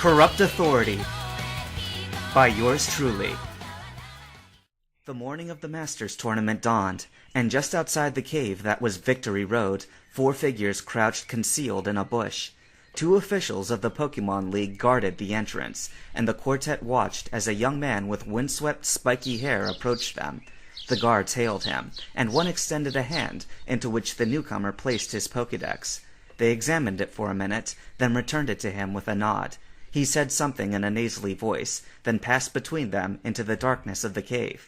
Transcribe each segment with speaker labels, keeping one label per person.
Speaker 1: Corrupt Authority by yours truly. The morning of the Masters Tournament dawned, and just outside the cave that was Victory Road, 4 figures crouched concealed in a bush. 2 officials of the Pokemon League guarded the entrance, and the quartet watched as a young man with windswept, spiky hair approached them. The guards hailed him, and one extended a hand, into which the newcomer placed his Pokédex. They examined it for a minute, then returned it to him with a nod. He said something in a nasally voice, then passed between them into the darkness of the cave.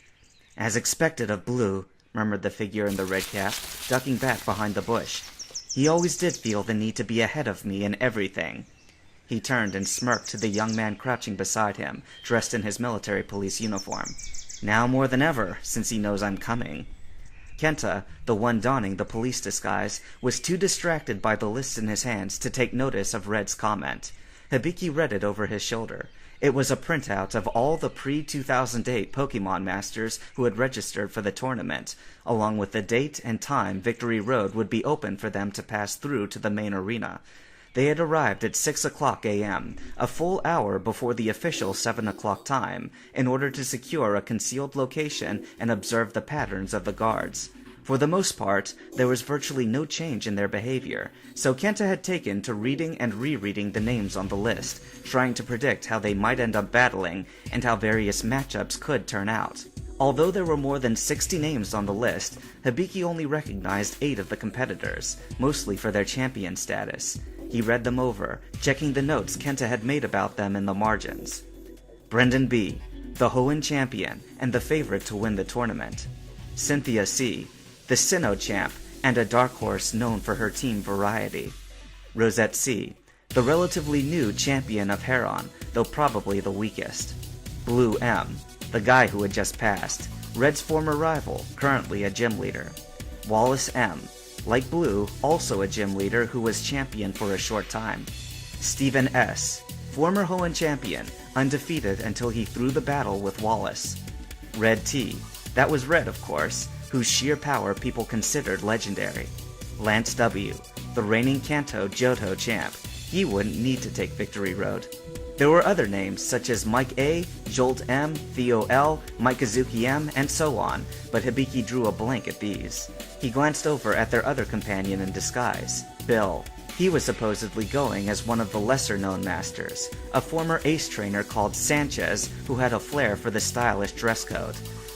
Speaker 1: "As expected of Blue," murmured the figure in the red cap, ducking back behind the bush. "He always did feel the need to be ahead of me in everything." He turned and smirked to the young man crouching beside him, dressed in his military police uniform. "Now more than ever, since he knows I'm coming." Kenta, the one donning the police disguise, was too distracted by the list in his hands to take notice of Red's comment. Hibiki read it over his shoulder. It was a printout of all the pre-2008 Pokemon Masters who had registered for the tournament, along with the date and time Victory Road would be open for them to pass through to the main arena. They had arrived at 6 o'clock a.m., a full hour before the official 7 o'clock time, in order to secure a concealed location and observe the patterns of the guards. For the most part, there was virtually no change in their behavior, so Kenta had taken to reading and rereading the names on the list, trying to predict how they might end up battling and how various matchups could turn out. Although there were more than 60 names on the list, Hibiki only recognized 8 of the competitors, mostly for their champion status. He read them over, checking the notes Kenta had made about them in the margins. Brendan B., the Hoenn champion and the favorite to win the tournament. Cynthia C., the Sinnoh champ, and a dark horse known for her team variety. Rosette C., the relatively new champion of Heron, though probably the weakest. Blue M., the guy who had just passed, Red's former rival, currently a gym leader. Wallace M., like Blue, also a gym leader who was champion for a short time. Stephen S., former Hoenn champion, undefeated until he threw the battle with Wallace. Red T., that was Red of course, whose sheer power people considered legendary. Lance W., the reigning Kanto Johto champ. He wouldn't need to take Victory Road. There were other names such as Mike A., Jolt M., Theo L., Mike Kazuki M., and so on, but Hibiki drew a blank at these. He glanced over at their other companion in disguise, Bill. He was supposedly going as one of the lesser-known masters, a former ace trainer called Sanchez who had a flair for the stylish dress code.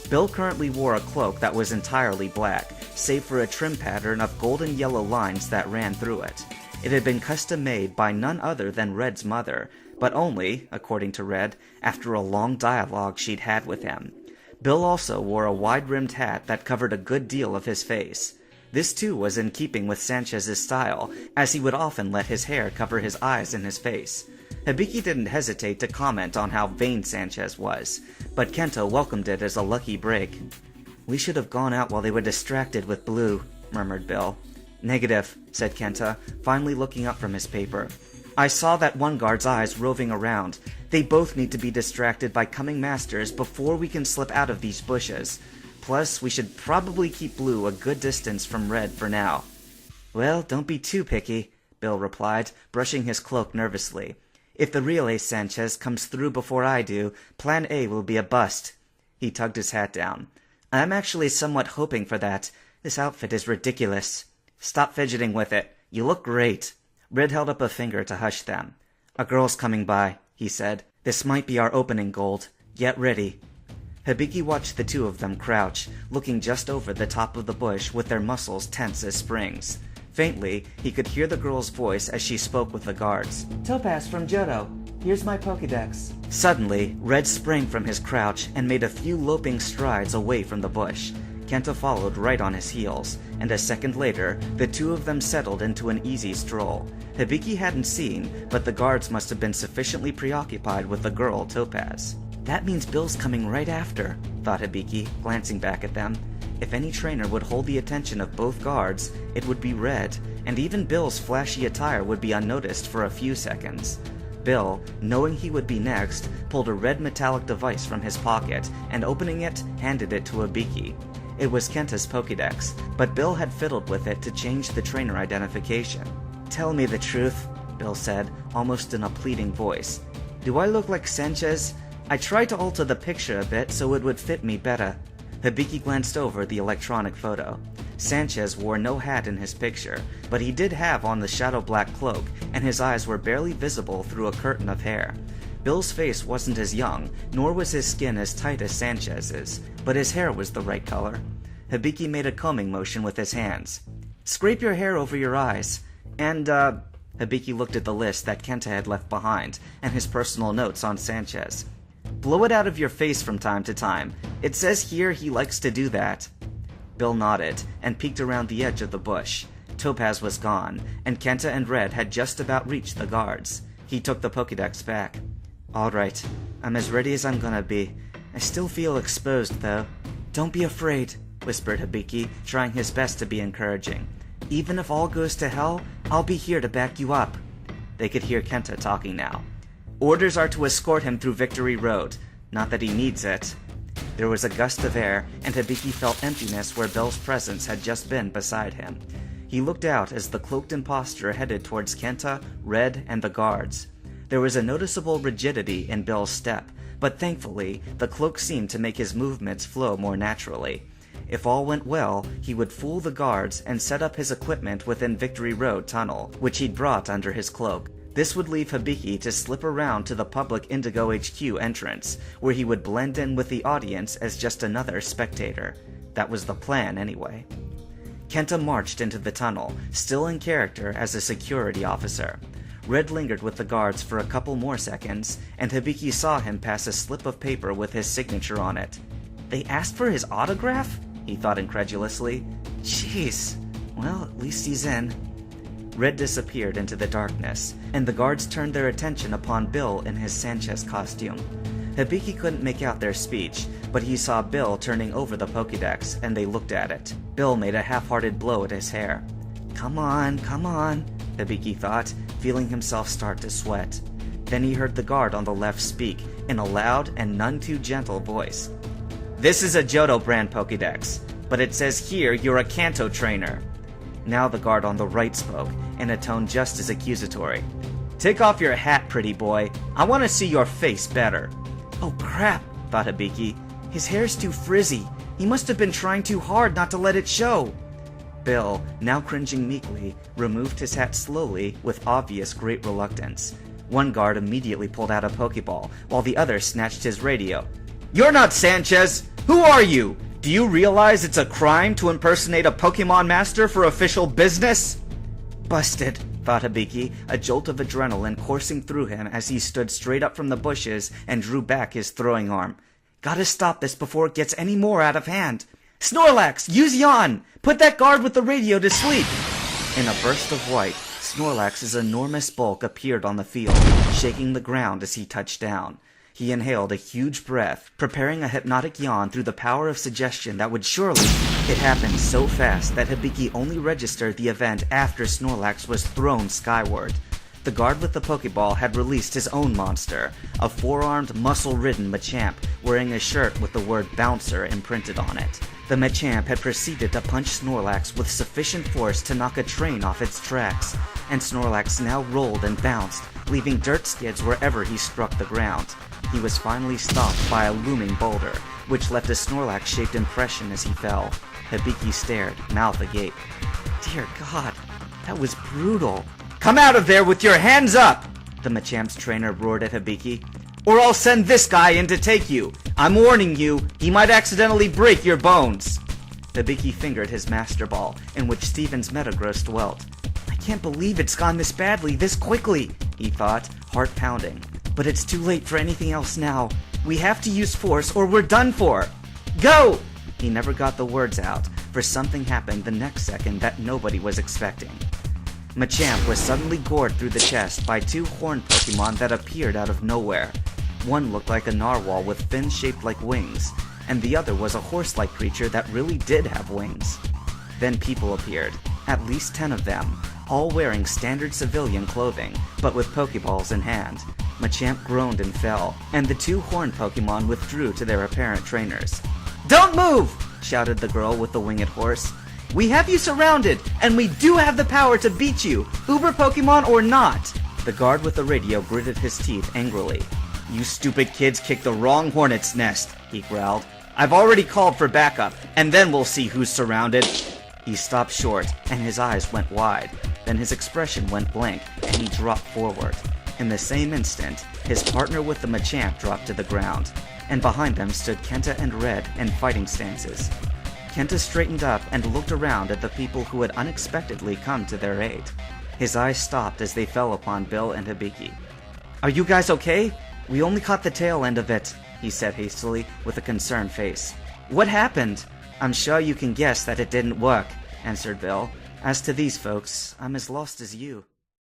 Speaker 1: Bill currently wore a cloak that was entirely black, save for a trim pattern of golden yellow lines that ran through it. It had been custom-made by none other than Red's mother, but only, according to Red, after a long dialogue she'd had with him. Bill also wore a wide-rimmed hat that covered a good deal of his face. This too was in keeping with Sanchez's style, as he would often let his hair cover his eyes and his face. Hibiki didn't hesitate to comment on how vain Sanchez was, but Kenta welcomed it as a lucky break. "We should have gone out while they were distracted with Blue," murmured Bill. "Negative," said Kenta, finally looking up from his paper. "I saw that one guard's eyes roving around. They both need to be distracted by coming masters before we can slip out of these bushes. Plus, we should probably keep Blue a good distance from Red for now." "Well, don't be too picky," Bill replied, brushing his cloak nervously. "If the real Ace Sanchez comes through before I do, Plan A will be a bust." He tugged his hat down. "I'm actually somewhat hoping for that. This outfit is ridiculous." "Stop fidgeting with it. You look great." Red held up a finger to hush them. "A girl's coming by," he said. "This might be our opening gold. Get ready." Hibiki watched the two of them crouch, looking just over the top of the bush with their muscles tense as springs. Faintly, he could hear the girl's voice as she spoke with the guards. "Topaz from Johto. Here's my Pokédex." Suddenly, Red sprang from his crouch and made a few loping strides away from the bush. Kenta followed right on his heels, and a second later, the two of them settled into an easy stroll. Hibiki hadn't seen, but the guards must have been sufficiently preoccupied with the girl Topaz. "That means Bill's coming right after," thought Hibiki, glancing back at them. If any trainer would hold the attention of both guards, it would be Red, and even Bill's flashy attire would be unnoticed for a few seconds. Bill, knowing he would be next, pulled a red metallic device from his pocket, and opening it, handed it to Hibiki. It was Kenta's Pokédex, but Bill had fiddled with it to change the trainer identification. "Tell me the truth," Bill said, almost in a pleading voice. Do I look like Sanchez? I tried to alter the picture a bit so it would fit me better. Hibiki glanced over the electronic photo. Sanchez wore no hat in his picture, but he did have on the shadow black cloak, and his eyes were barely visible through a curtain of hair. Bill's face wasn't as young, nor was his skin as tight as Sanchez's, but his hair was the right color. Hibiki made a combing motion with his hands. Scrape your hair over your eyes. And, Hibiki looked at the list that Kenta had left behind, and his personal notes on Sanchez. Blow it out of your face from time to time. It says here he likes to do that. Bill nodded, and peeked around the edge of the bush. Topaz was gone, and Kenta and Red had just about reached the guards. He took the Pokédex back. All right, I'm as ready as I'm gonna be. I still feel exposed, though. Don't be afraid, whispered Hibiki, trying his best to be encouraging. Even if all goes to hell, I'll be here to back you up. They could hear Kenta talking now. Orders are to escort him through Victory Road. Not that he needs it. There was a gust of air, and Hibiki felt emptiness where Bill's presence had just been beside him. He looked out as the cloaked impostor headed towards Kenta, Red, and the guards. There was a noticeable rigidity in Bill's step, but thankfully, the cloak seemed to make his movements flow more naturally. If all went well, he would fool the guards and set up his equipment within Victory Road Tunnel, which he'd brought under his cloak. This would leave Hibiki to slip around to the public Indigo HQ entrance, where he would blend in with the audience as just another spectator. That was the plan, anyway. Kenta marched into the tunnel, still in character as a security officer. Red lingered with the guards for a couple more seconds, and Hibiki saw him pass a slip of paper with his signature on it. They asked for his autograph? He thought incredulously. Jeez. Well, at least he's in. Red disappeared into the darkness, and the guards turned their attention upon Bill in his Sanchez costume. Hibiki couldn't make out their speech, but he saw Bill turning over the Pokédex, and they looked at it. Bill made a half-hearted blow at his hair. Come on, Hibiki thought, feeling himself start to sweat. Then he heard the guard on the left speak, in a loud and none too gentle voice. This is a Johto brand Pokédex, but it says here you're a Kanto trainer. Now the guard on the right spoke, in a tone just as accusatory. Take off your hat, pretty boy. I want to see your face better. Oh crap, thought Hibiki. His hair's too frizzy. He must have been trying too hard not to let it show. Bill, now cringing meekly, removed his hat slowly with obvious great reluctance. One guard immediately pulled out a Pokeball, while the other snatched his radio. You're not Sanchez! Who are you? Do you realize it's a crime to impersonate a Pokemon Master for official business? Busted, thought Hibiki, a jolt of adrenaline coursing through him as he stood straight up from the bushes and drew back his throwing arm. Gotta stop this before it gets any more out of hand. Snorlax, use Yawn! Put that guard with the radio to sleep! In a burst of white, Snorlax's enormous bulk appeared on the field, shaking the ground as he touched down. He inhaled a huge breath, preparing a hypnotic yawn through the power of suggestion that would surely... It happened so fast that Hibiki only registered the event after Snorlax was thrown skyward. The guard with the Pokeball had released his own monster, a four-armed, muscle-ridden Machamp wearing a shirt with the word Bouncer imprinted on it. The Machamp had proceeded to punch Snorlax with sufficient force to knock a train off its tracks, and Snorlax now rolled and bounced, leaving dirt skids wherever he struck the ground. He was finally stopped by a looming boulder, which left a Snorlax-shaped impression as he fell. Hibiki stared, mouth agape. Dear God, that was brutal. Come out of there with your hands up! The Machamp's trainer roared at Hibiki. Or I'll send this guy in to take you. I'm warning you, he might accidentally break your bones. Hibiki fingered his Master Ball, in which Steven's Metagross dwelt. I can't believe it's gone this badly, this quickly, he thought, heart pounding. But it's too late for anything else now. We have to use force or we're done for. Go! He never got the words out, for something happened the next second that nobody was expecting. Machamp was suddenly gored through the chest by two horned Pokemon that appeared out of nowhere. One looked like a narwhal with fins shaped like wings, and the other was a horse-like creature that really did have wings. Then people appeared, at least 10 of them, all wearing standard civilian clothing, but with Pokeballs in hand. Machamp groaned and fell, and the two horned Pokemon withdrew to their apparent trainers. Don't move! Shouted the girl with the winged horse. We have you surrounded, and we do have the power to beat you, Uber Pokemon or not! The guard with the radio gritted his teeth angrily. "You stupid kids kicked the wrong hornet's nest," he growled. "I've already called for backup, and then we'll see who's surrounded." He stopped short, and his eyes went wide. Then his expression went blank, and he dropped forward. In the same instant, his partner with the Machamp dropped to the ground, and behind them stood Kenta and Red in fighting stances. Kenta straightened up and looked around at the people who had unexpectedly come to their aid. His eyes stopped as they fell upon Bill and Hibiki. "Are you guys okay? We only caught the tail end of it," he said hastily, with a concerned face. "What happened?" "I'm sure you can guess that it didn't work," answered Bill. "As to these folks, I'm as lost as you."